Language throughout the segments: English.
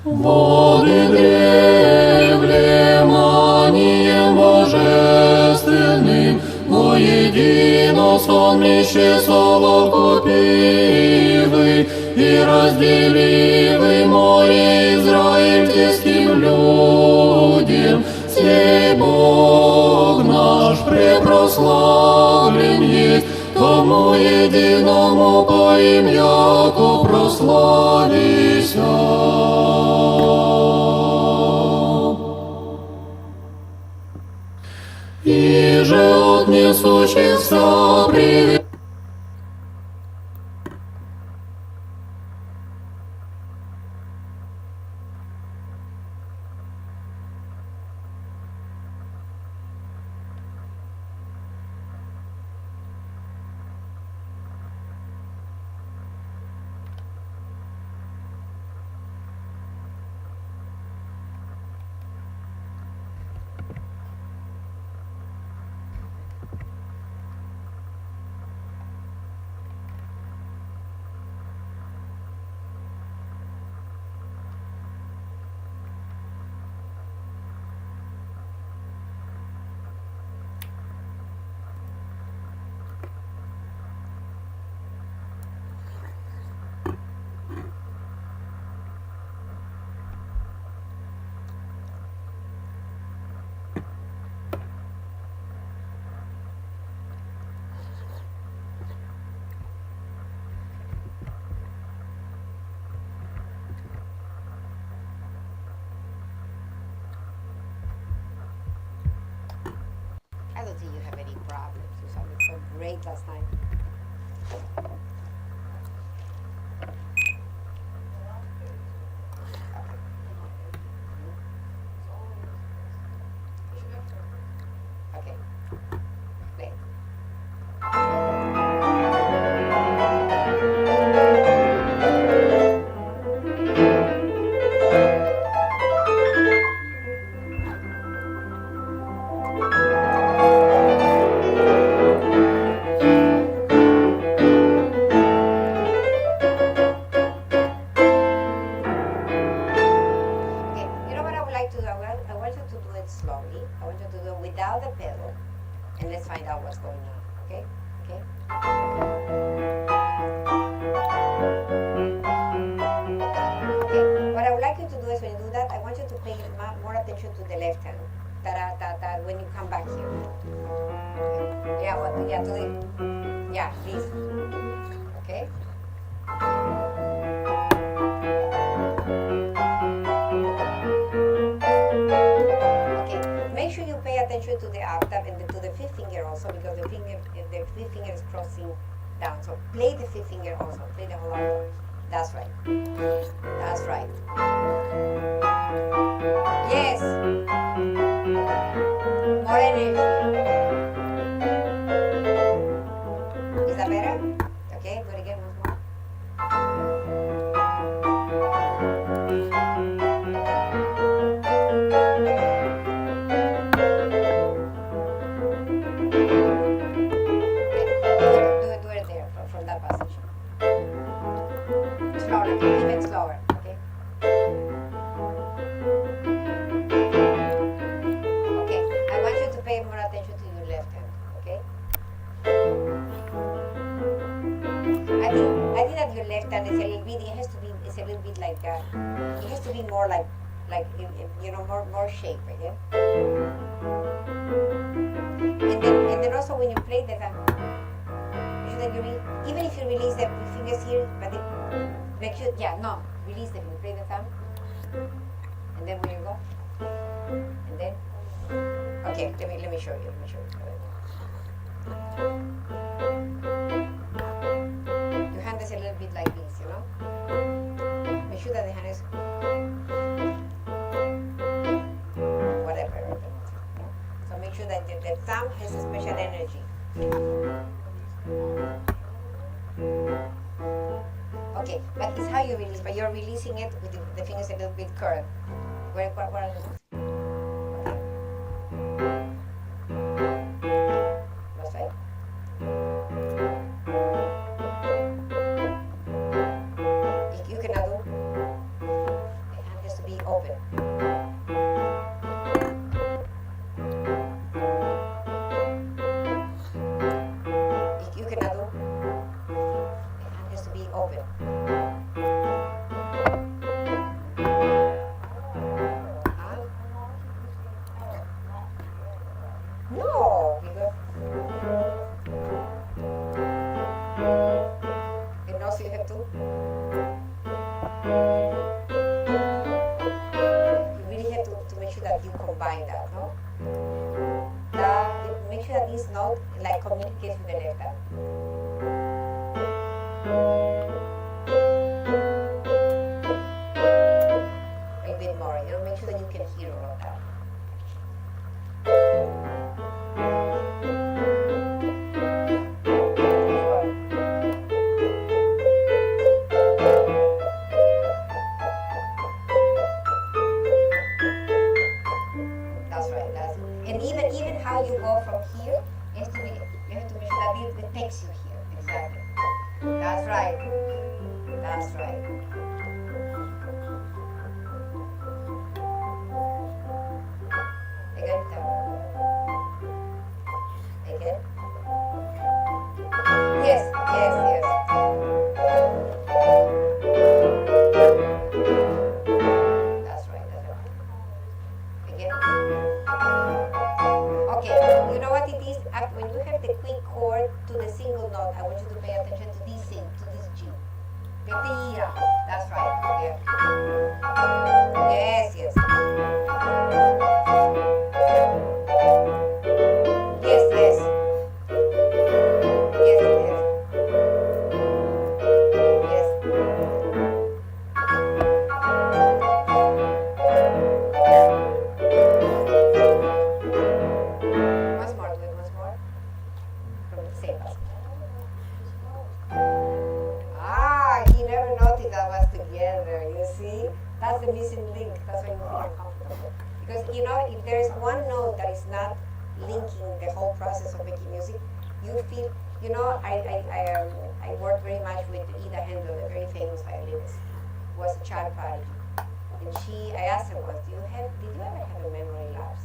Воды древлеманием божественным, воедино сонмище совокупивы, и разделивы море израильским людям. Сей Бог наш препрославлен есть, тому единому поим яко прославися. И же от несущихся привет. I don't think you have any problems. You sounded so great last night. Okay. Play. Slowly. I want you to do it without the pedal, and let's find out what's going on. Okay? Okay? Okay. What I would like you to do is when you do that, I want you to pay more attention to the left hand. Ta-da-ta-ta, when you come back here. Okay. Yeah, what? Yeah, do it. Yeah, this. Okay? Make sure you pay attention to the octave and to the fifth finger also, because the fifth finger is crossing down. So play the fifth finger also. Play the whole octave. That's right. That's right. Yes. More energy. Is that better? Okay, do it again once more. Even slower, okay? Okay, I want you to pay more attention to your left hand, okay? I think that your left hand is a little bit. It has to be. It's a little bit like. It has to be more like you know, more shape, okay? And then also when you play the thumb, you should even if you release the fingers here, but it. Make sure, yeah, no, release them. You play the thumb, and then when you go, and then, okay, let me show you. Your hand is a little bit like this, you know. Make sure that the hand is whatever. You know? So make sure that the thumb has a special energy. Okay, but it's how you release, but you're releasing it with the fingers a little bit curved. Where are the ones? That's right. You cannot do. The hand has to open. Huh? No, because and also you have to. You really have to make sure that you combine that, no? That make sure that this note like communicates with the left hand. A bit more, you know, make sure that you can hear all of that. That's right. And even how you go from here, you have to make sure that it takes you here. Exactly. That's right. That's right. Again. Again. Yes. That's right. Again. Okay, you know what it is? When you have the quick chord to the single note, I want you to pay attention to this G. The tira. That's right. Yeah. Yes. Yes. Once more. From the same passage. He never noticed that was together, you see? That's the missing link. That's why you feel uncomfortable. Because, you know, if there's one note that is not linking the whole process of making music, you feel, you know, I worked very much with Ida Handel, a very famous violinist, who was a child prodigy. And I asked her once, did you ever have a memory lapse?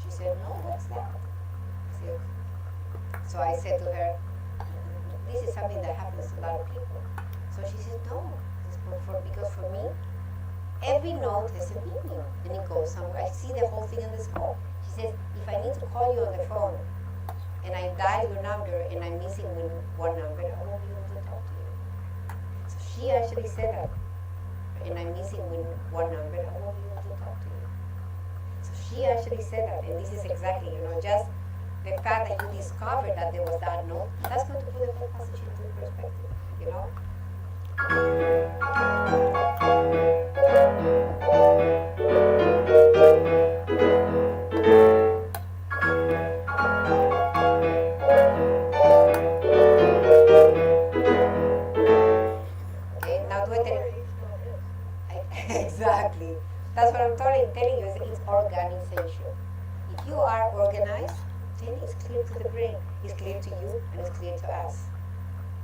She said, no, what's that? So I said to her, this is something that happens to a lot of people. So she said, no, because for me, every note has a meaning, and it goes somewhere. I see the whole thing in the score. She says, if I need to call you on the phone, and I dial your number, and I'm missing one number, I won't be able to talk to you. So she actually said that, and I'm missing one number, I won't be able to talk to you. So she actually said that, and this is exactly, you know, just the fact that you discovered that there was that note, that's going to put the whole passage into perspective, you know? Okay, now do it. Exactly. That's what I'm telling you, it's organization. If you are organized, then it's clear to the brain, it's clear to you, and it's clear to us.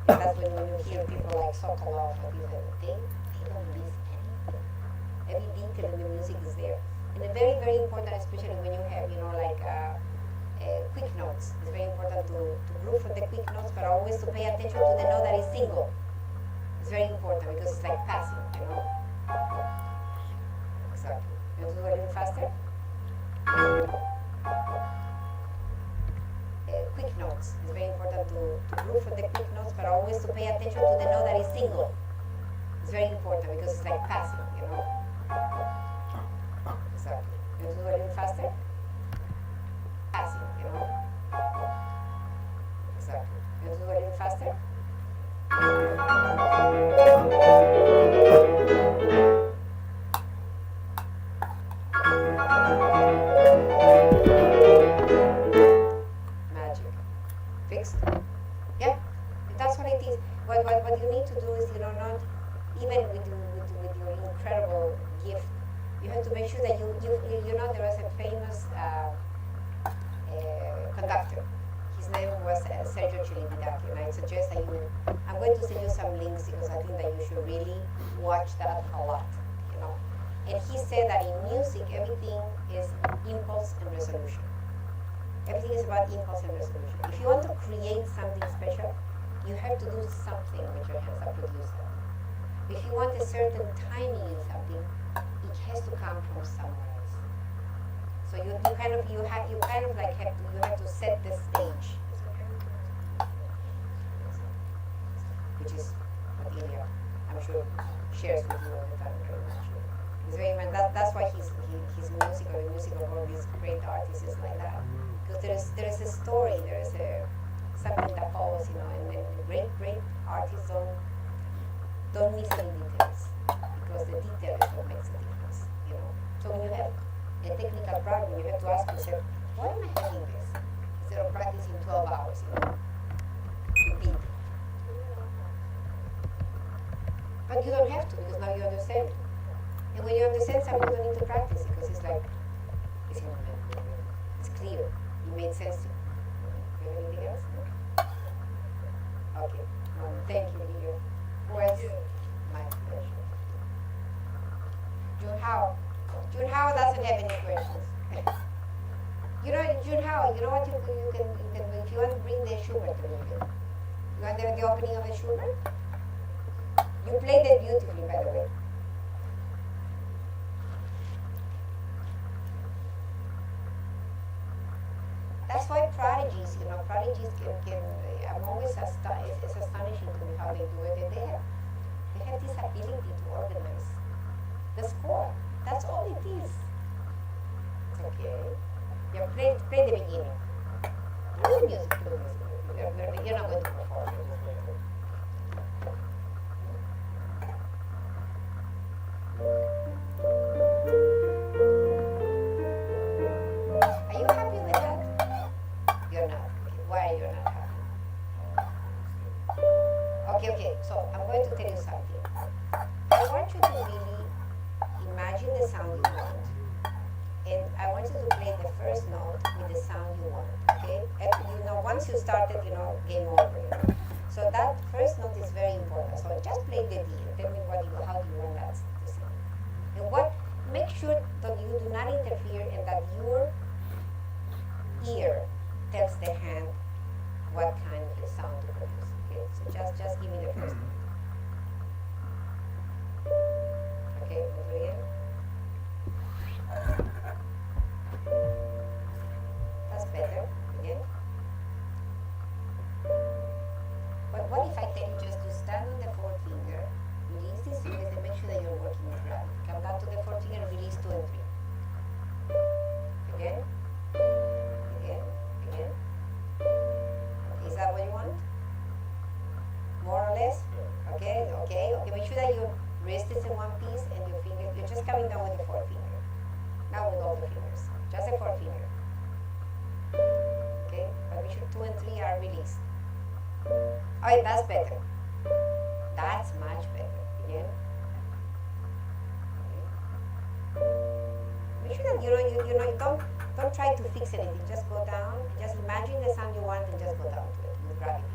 And that's when you hear people like Sokolov or these other things, they don't miss anything. Every detail in the music is there. And it's very, very important, especially when you have, you know, like quick notes. It's very important to group for the quick notes, but always to pay attention to the note that is single. It's very important because it's like passing, you know? Exactly. You want to do a little faster? Quick notes. It's very important to group for the quick notes, but always to pay attention to the note that is single. It's very important because it's like passing, you know? Exactly. You want to do a little faster? Passing, you know? Exactly. You want to do a little faster? Fixed. Yeah, that's what it is. What you need to do is, you know, not even with your incredible gift, you have to make sure that you know, there was a famous conductor. His name was Sergio Chilividaki, and I suggest that I'm going to send you some links because I think that you should really watch that a lot, you know. And he said that in music, everything is impulse and resolution. Everything is about impulse and resolution. If you want to create something special, you have to do something with your hands, a producer. If you want a certain timing in something, it has to come from somewhere else. So you kind of like have to set the stage, which is what Ilya, I'm sure, shares with you all the time very much. It's very much that's why his musical world is great artists is like that, because there is a story, there is something that follows, and then great artists don't miss any details, because the detail is what makes a difference. So when you have a technical problem, you have to ask yourself, why am I having this? Instead of practicing 12 hours, repeat. But you don't have to, because now you understand. And when you understand something, you don't need to practice, because it's like, it's in the moment. It's clear. It made sense to you. Do you have anything else? No? Okay. Thank you, Leo. Well, my pleasure. Junhao doesn't have any questions. Junhao, you know what you can do? If you want to bring the Schubert to me, you want the opening of the Schubert? You played it beautifully, by the way. That's why prodigies can I'm always it's astonishing to me how they do it. And they have this ability to organize the score. That's all it is. It's okay. Yeah, play the beginning. Do the music. You're not going to perform. Are you happy with that? You're not. Okay. Why are you not happy? Okay. So I'm going to tell you something. I want you to really imagine the sound you want, and I want you to play the first note with the sound you want. Okay? Once you started, game over. So that first note is very important. So just play the D. Tell me how do you want that to sound. And make sure that you do not interfere, and that your ear tells the hand what kind of sound to produce. Okay, so just give me the first note. Okay, over again. That's better. Again. But what if I tell you just to stand on the fourth finger, release these fingers, and make sure that you're working with gravity. Come down to the fourth finger, release 2 and 3. Again. Again. Again. Okay, is that what you want? More or less? Okay. Make sure that your wrist is in one piece and your finger, you're just coming down with the fourth finger. Now with all the fingers. Just the fourth finger. Okay? But make sure 2 and 3 are released. Alright, that's better. That's much better. Again. Okay. Make sure that don't try to fix anything. Just go down. Just imagine the sound you want and just go down to it with gravity.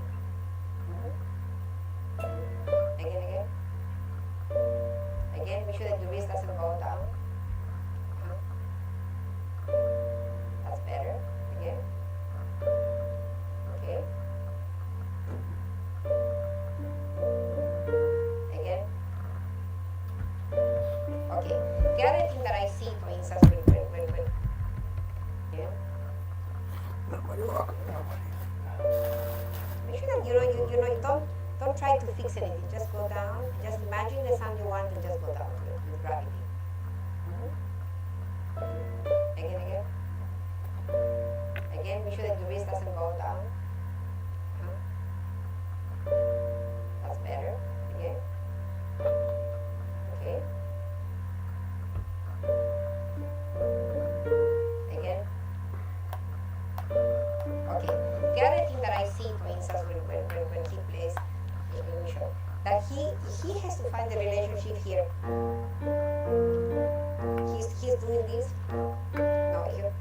Again. Again, make sure that your wrist doesn't go down. That's better. Again. Okay. Again. Okay. The other thing that I see, for instance, make sure that don't try to fix anything. Just go down. Just imagine the sound you want and just go down to it with gravity. Again. Again, make sure that your wrist doesn't go down. That's better. Again. Okay. Again. Okay. The other thing that I see, for instance, when he plays, that he has to find the relationship here. He's doing this. No, here.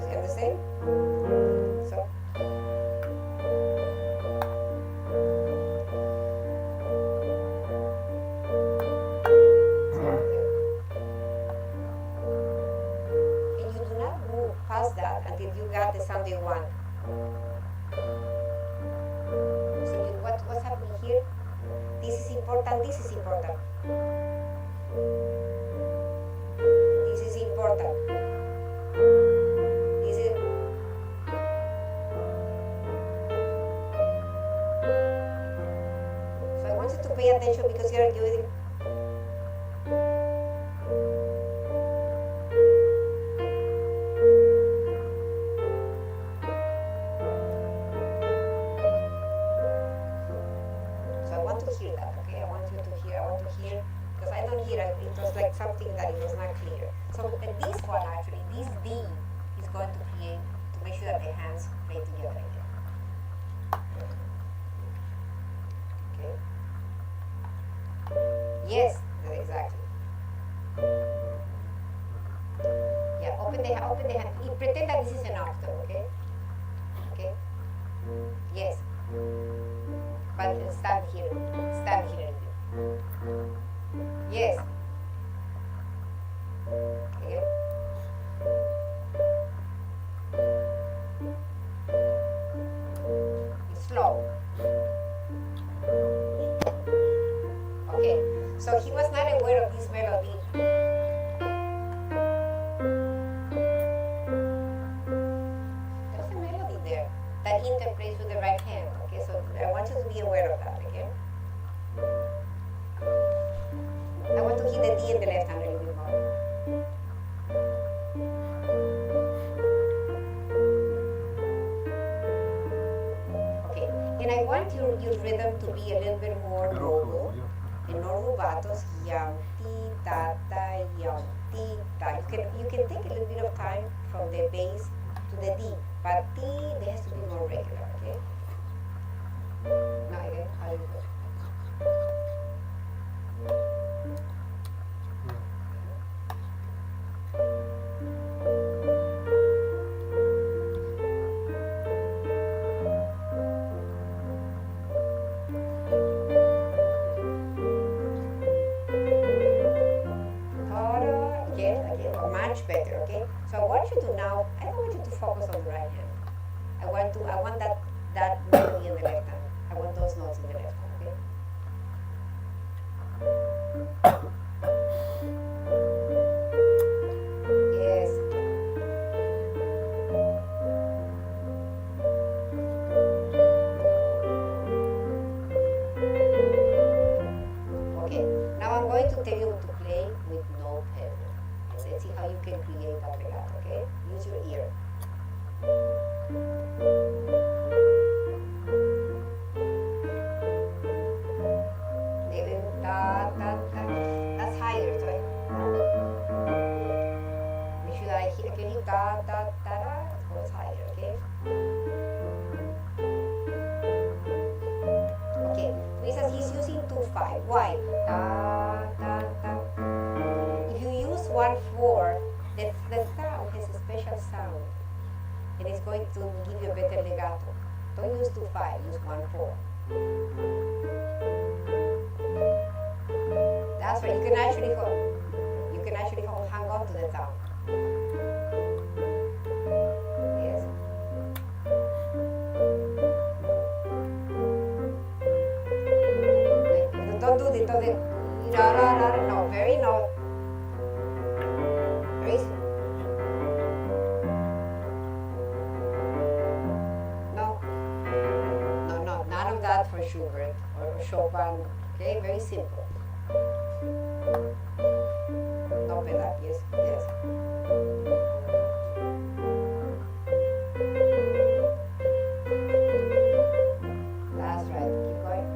You understand? So. And you do not move past that until you got the sound you want. important, this is important. This is important. This is so I want you to pay attention because you're doing hear that, okay? I want you to hear, because I don't hear it, it was like something that it was not clear. So this one actually, this D is going to create, to make sure that the hands play together again. Okay? Yes, exactly. Yeah, open the hand. You pretend that this is an octave, okay? Okay? Yes. But stand here. Yes. Okay. Slow. Okay. So he was not aware of this melody. There's a melody there that interplays with the right hand. Okay, so I want you to be aware of that, okay? I want to hit the D in the left hand a little bit more. Okay, and I want your rhythm to be a little bit more normal and no rubatos. Yum, ti, ta, ta, yum, ti, ta. You can take a little bit of time from the bass to the D, but T, there has to be more regular, okay? No, again, how do you go? Much better, okay? So I want you to now, I don't want you to focus on the right hand. I want that melody in the left hand. I want those notes in the left hand, okay? Yes. Okay, now I'm going to tell you to play with no pedal. Let's see how you can create that legato, okay? Use your ear. That's higher, sorry. Make sure that I hear, can you da, da, da, da? It goes higher, okay? Okay, he says he's using 2-5. Why? Da, da, da. 1-4, the sound has a special sound and it's going to give you a better legato. Don't use 2-5, use 1-4. That's right, you can actually hang on to the sound. Yes. Don't do the no, very no. No, none of that for Schubert or Chopin. Okay, very simple. No pedal, yes. That's right, keep going.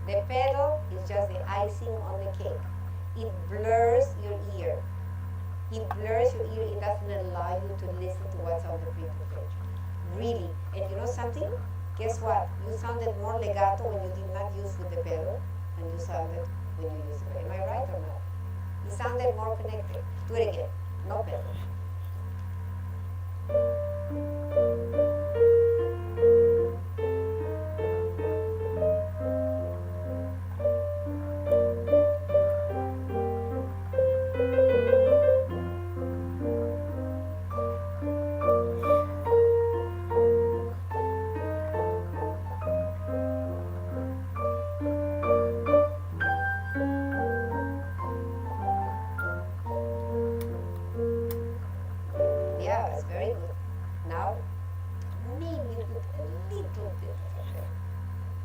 The pedal is just the icing on the cake. It blurs your ear. It doesn't allow you to listen to what's on the freemusiclessons. Really. And you know something? Guess what? You sounded more legato when you did not use with the pedal than you sounded when you used it. Am I right or not? You sounded more connected. Do it again. No pedal. Yeah, it's very good. Now, maybe you put a little bit of effect.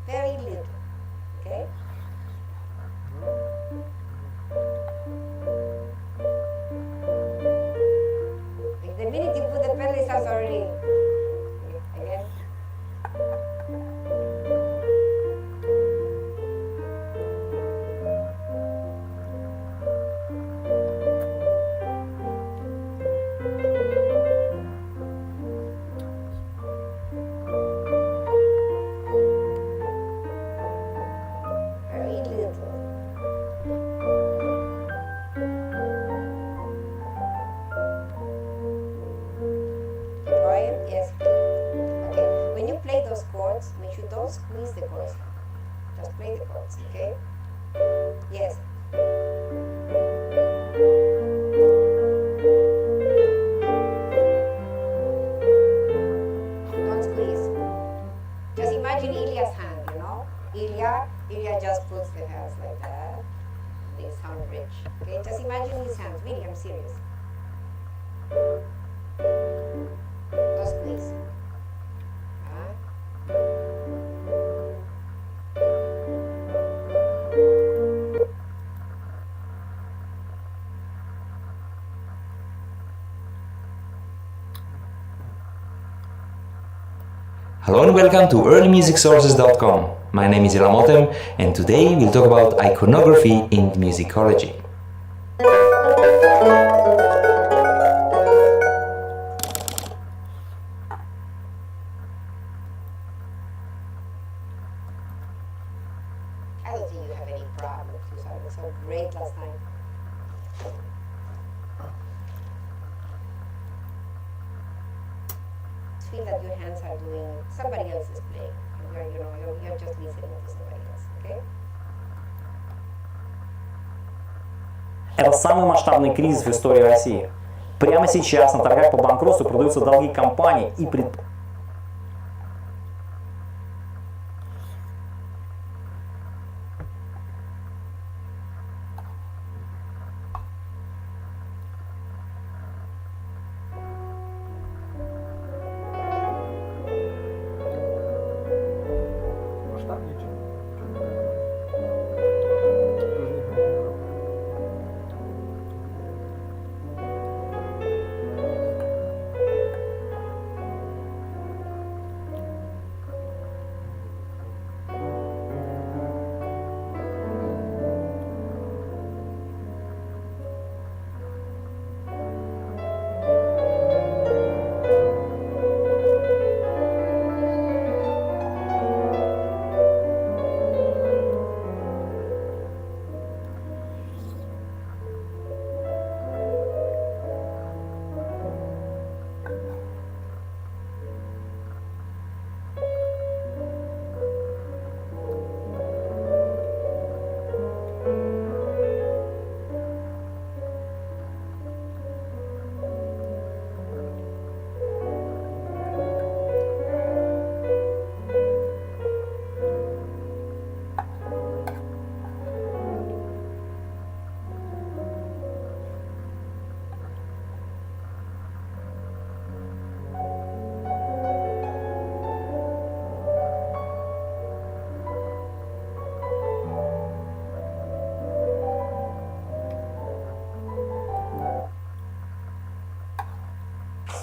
Very little. Okay? Like the minute you put the pedal, it starts already. Again. Very little. Keep going? Yes. Okay. When you play those chords, make sure don't squeeze the chords. Just play the chords, okay? Yes. Don't squeeze. Just imagine Ilya's hand, you know? Ilya just puts the hands like that. They sound rich. Okay, just imagine his hands. Really, I'm serious. Don't squeeze. Hello and welcome to earlymusicsources.com. My name is Ilamotem and today we'll talk about iconography in musicology. I don't think you have any problems. You sounded so great last time. Feel that your hands are doing somebody else's playing. And you're just listening to somebody else, okay? Это самый масштабный кризис в истории России. Прямо сейчас на торгах по банкротству продаются долги компаний и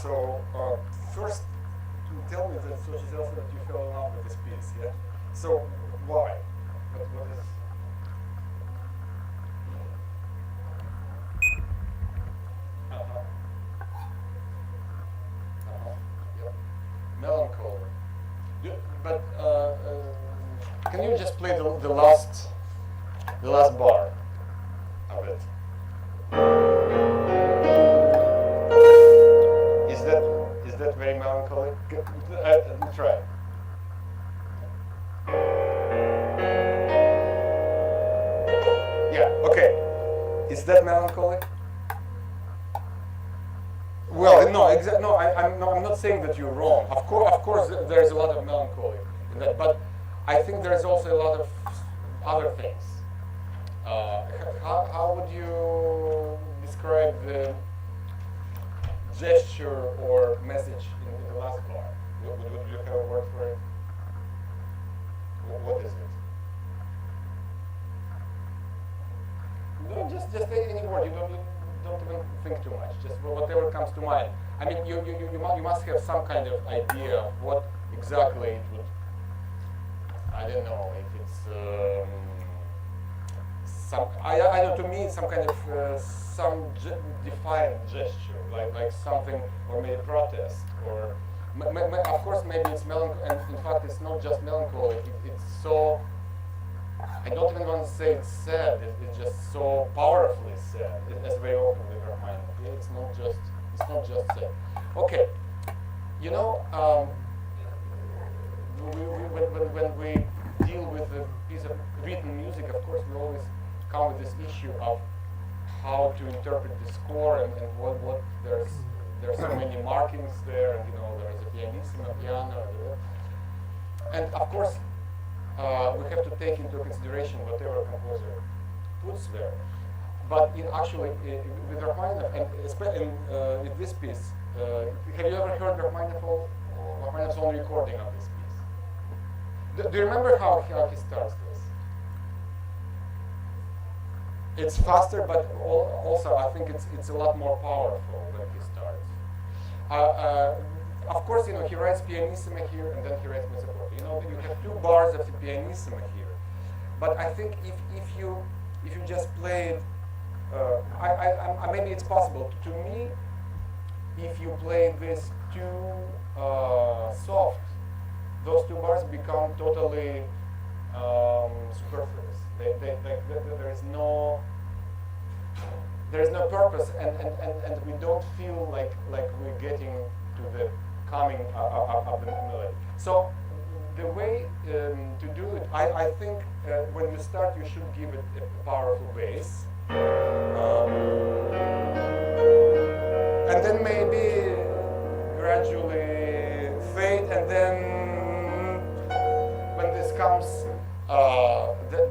So, first, tell me that that you fell in love with this piece, yeah? So, why? What is... Yep. Melancholy. But, can you just play the last bar of it? Is Try. Yeah, okay. Is that melancholy? Well, no, I'm not saying that you're wrong. Of course, there's a lot of melancholy in that, but I think there's also a lot of other things. How would you describe the gesture or message in the last bar? Would you have a word for it? What is it? No, just say any word. You don't even think too much. Just whatever comes to mind. I mean, you must have some kind of idea of what exactly it would. I don't know if it's some. I know, to me it's some kind of some defiant gesture, like something, or maybe protest, or of course maybe it's melancholy. And in fact, it's not just melancholy. It's so. I don't even want to say it's sad. It's just so powerfully sad. As very often with Rachmaninoff. It's not just sad. Okay, you know, when we deal with a piece of written music, of course, we always come with this issue of how to interpret the score and what there's so many markings there, and you know, there's a pianissimo, piano, and of course. We have to take into consideration whatever composer puts there. But actually, with Rachmaninoff, and especially in this piece, have you ever heard Rachmaninoff's own recording of this piece? Do you remember how he starts this? It's faster, but also I think it's a lot more powerful when he starts. Of course, you know, he writes pianissimo here, and then he writes mezzo forte. You know, you have 2 bars of the pianissimo here. But I think if you just play it, maybe it's possible. To me, if you play this too soft, those 2 bars become totally superfluous. There is no purpose, and we don't feel like we're getting to the coming of the melody. So the way to do it, I think when you start, you should give it a powerful bass, and then maybe gradually fade, and then when this comes,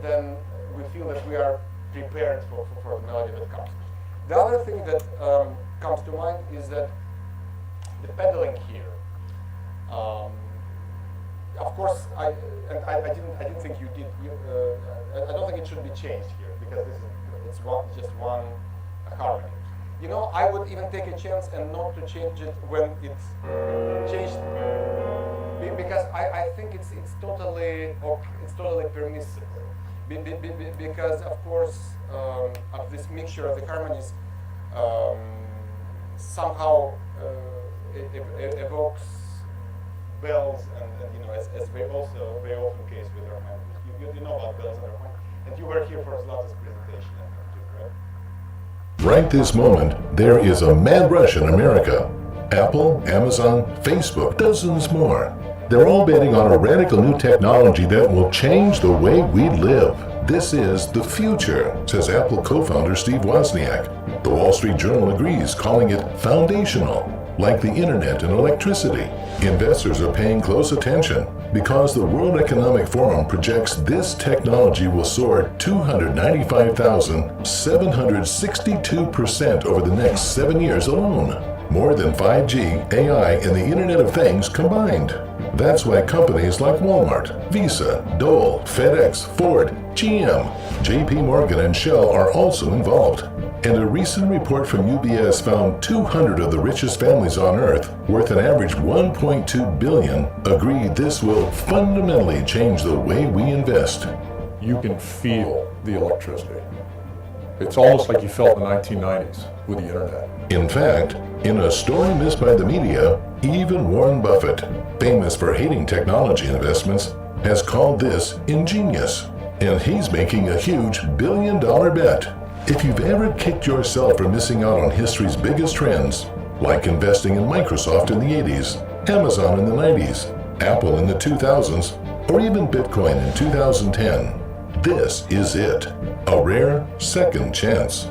then we feel that we are prepared for the melody that comes. The other thing that comes to mind is that the pedaling here. Of course, I didn't think you did. I don't think it should be changed here because it's just one harmony. You know, I would even take a chance and not to change it when it's changed, because I think it's totally permissible. Because of course of this mixture of the harmonies somehow it evokes bells and you know, as very often the case with Rachmaninoff. You know about bells and Rachmaninoff, and you were here for Zlata's presentation, I think, too, right? Right this moment, there is a mad rush in America. Apple, Amazon, Facebook, dozens more. They're all betting on a radical new technology that will change the way we live. This is the future, says Apple co-founder Steve Wozniak. The Wall Street Journal agrees, calling it foundational, like the internet and electricity. Investors are paying close attention because the World Economic Forum projects this technology will soar 295,762% over the next 7 years alone. More than 5G, AI, and the Internet of Things combined. That's why companies like Walmart, Visa, Dole, FedEx, Ford, GM, JP Morgan, and Shell are also involved. And a recent report from UBS found 200 of the richest families on Earth, worth an average $1.2 billion, agree this will fundamentally change the way we invest. You can feel the electricity. It's almost like you felt in the 1990s with the internet. In fact, in a story missed by the media, even Warren Buffett, famous for hating technology investments, has called this ingenious. And he's making a huge billion-dollar bet. If you've ever kicked yourself for missing out on history's biggest trends, like investing in Microsoft in the 80s, Amazon in the 90s, Apple in the 2000s, or even Bitcoin in 2010. This is it, a rare second chance.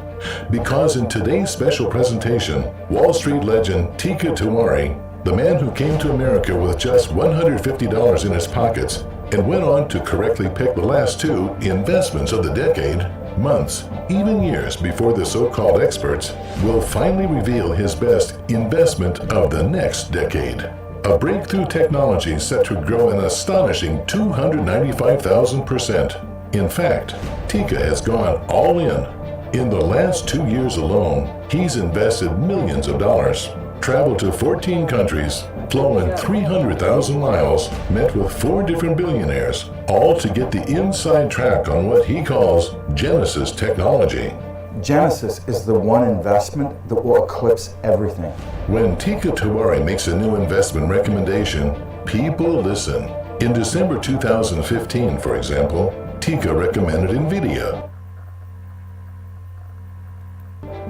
Because in today's special presentation, Wall Street legend Teeka Tiwari, the man who came to America with just $150 in his pockets and went on to correctly pick the last two investments of the decade, months, even years before the so-called experts, will finally reveal his best investment of the next decade. A breakthrough technology set to grow an astonishing 295,000%. In fact, Teeka has gone all in. In the last 2 years alone, he's invested millions of dollars, traveled to 14 countries, flown 300,000 miles, met with 4 different billionaires, all to get the inside track on what he calls Genesis technology. Genesis is the one investment that will eclipse everything. When Teeka Tiwari makes a new investment recommendation, people listen. In December 2015, for example, Teeka recommended NVIDIA.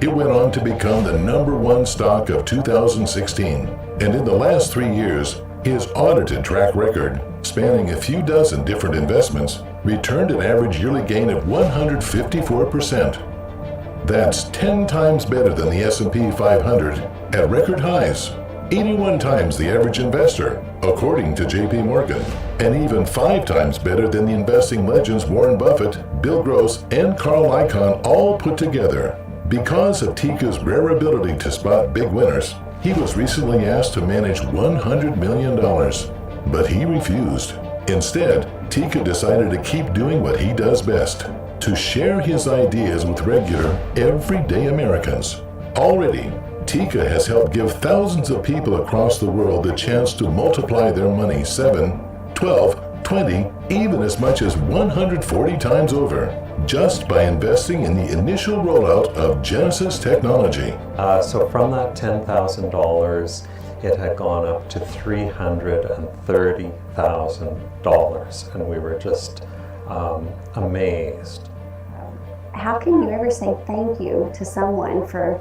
It went on to become the #1 stock of 2016, and in the last 3 years, his audited track record, spanning a few dozen different investments, returned an average yearly gain of 154%. That's 10 times better than the S&P 500 at record highs, 81 times the average investor, according to JP Morgan, and even 5 times better than the investing legends Warren Buffett, Bill Gross, and Carl Icahn all put together. Because of Teeka's rare ability to spot big winners, he was recently asked to manage $100 million, but he refused. Instead, Teeka decided to keep doing what he does best, to share his ideas with regular, everyday Americans. Already, Teeka has helped give thousands of people across the world the chance to multiply their money 7, 12, 20, even as much as 140 times over, just by investing in the initial rollout of Genesis technology. So from that $10,000, it had gone up to $330,000, and we were just amazed. How can you ever say thank you to someone for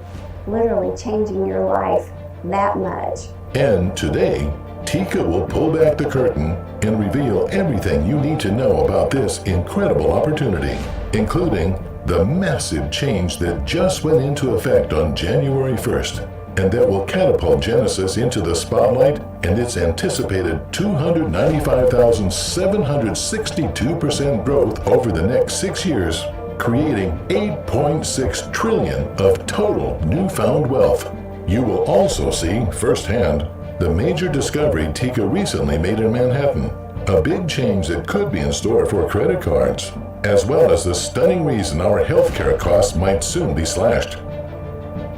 literally changing your life that much? And today, Teeka will pull back the curtain and reveal everything you need to know about this incredible opportunity, including the massive change that just went into effect on January 1st, and that will catapult Genesis into the spotlight and its anticipated 295,762% growth over the next 6 years, creating $8.6 trillion of total newfound wealth. You will also see firsthand the major discovery Teeka recently made in Manhattan, a big change that could be in store for credit cards, as well as the stunning reason our healthcare costs might soon be slashed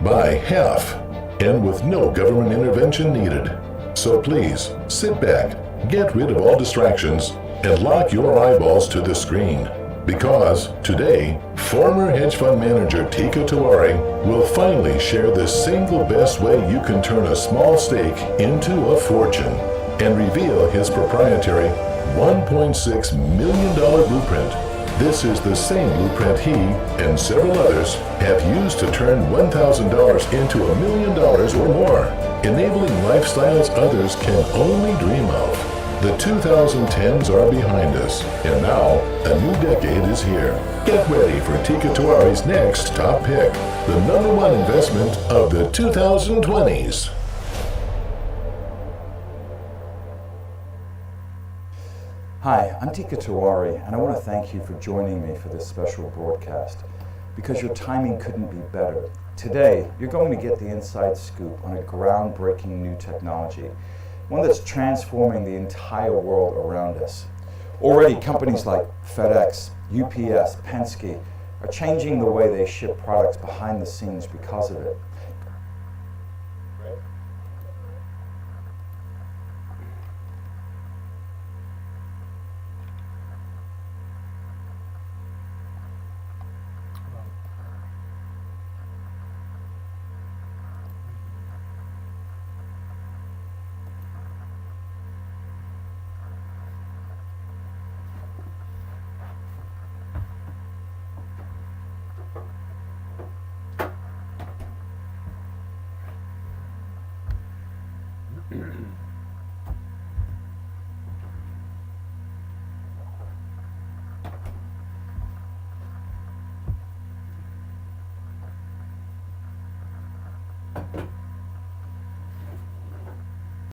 by half, and with no government intervention needed. So please, sit back, get rid of all distractions, and lock your eyeballs to the screen. Because today, former hedge fund manager Teeka Tiwari will finally share the single best way you can turn a small stake into a fortune, and reveal his proprietary $1.6 million blueprint. This is the same blueprint he and several others have used to turn $1,000 into $1 million or more, enabling lifestyles others can only dream of. The 2010s are behind us, and now a new decade is here. Get ready for Teeka Tiwari's next top pick, the #1 investment of the 2020s. Hi, I'm Teeka Tiwari, and I want to thank you for joining me for this special broadcast, because your timing couldn't be better. Today, you're going to get the inside scoop on a groundbreaking new technology, one that's transforming the entire world around us. Already, companies like FedEx, UPS, Penske are changing the way they ship products behind the scenes because of it.